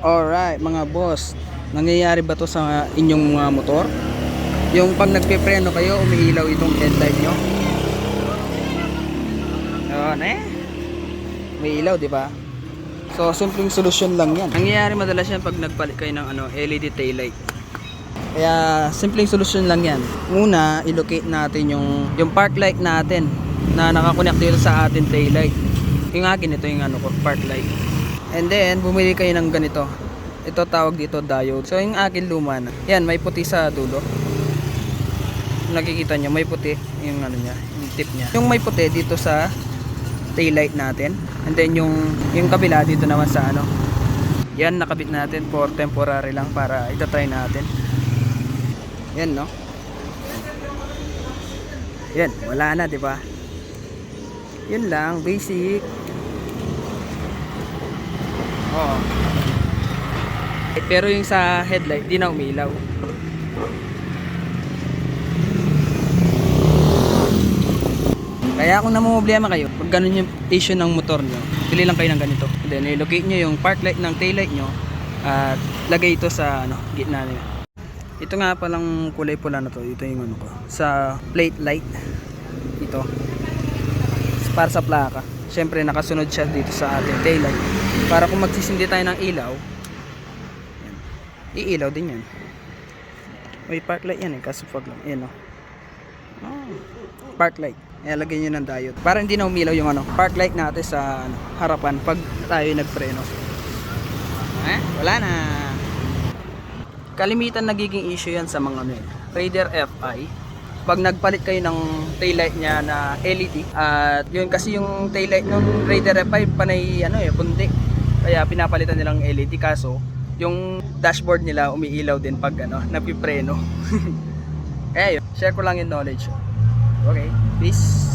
Alright mga boss, nangyayari ba to sa inyong mga motor? Yung pag nagpe-preno kayo, umiilaw itong headlight nyo. Yun umiilaw, di ba? So simpleng solusyon lang yan. Nangyayari madalas yan pag nagpalit kayo ng LED taillight. Kaya simpleng solusyon lang yan. Una, i-locate natin yung park light natin na nakakonect dito sa ating taillight. Yung akin, ito yung park light. And then, bumili kayo ng ganito. Ito tawag dito diode. So, yung akin luma na. Yan, may puti sa dulo. Nakikita nyo, may puti yung niya, yung tip niya. Yung may puti dito sa taillight natin. And then, yung kabila dito naman sa Yan, nakabit natin for temporary lang para itatry natin. Yan, no? Yan, wala na, di ba? Yun lang, basic. Oo. Pero yung sa headlight, di na umilaw. Kaya kung namumblema kayo, pag ganun yung issue ng motor nyo, pili lang kayo ng ganito. Then, i-locate nyo yung park light ng taillight nyo at lagay ito sa gitna nyo. Ito nga palang kulay pula na to. Ito yung sa plate light. Ito. Para sa plaka. Siyempre nakasunod siya dito sa ating taillight. Para kung magsisindi tayo ng ilaw, yan, iilaw din yan. May park light yan kaso pag lang. Yan park light. Lagyan nyo ng diode. Para hindi na umilaw yung park light natin sa harapan pag tayo nagpreno. Wala na. Kalimitan nagiging issue yan sa mga Raider FI. Pag nagpalit kayo ng taillight niya na LED at yun kasi yung taillight ng Raider FI panay pundi. Kaya pinapalitan nilang LED kaso yung dashboard nila umiilaw din pag napipreno. Kaya yun, share ko lang yung knowledge. Okay, peace.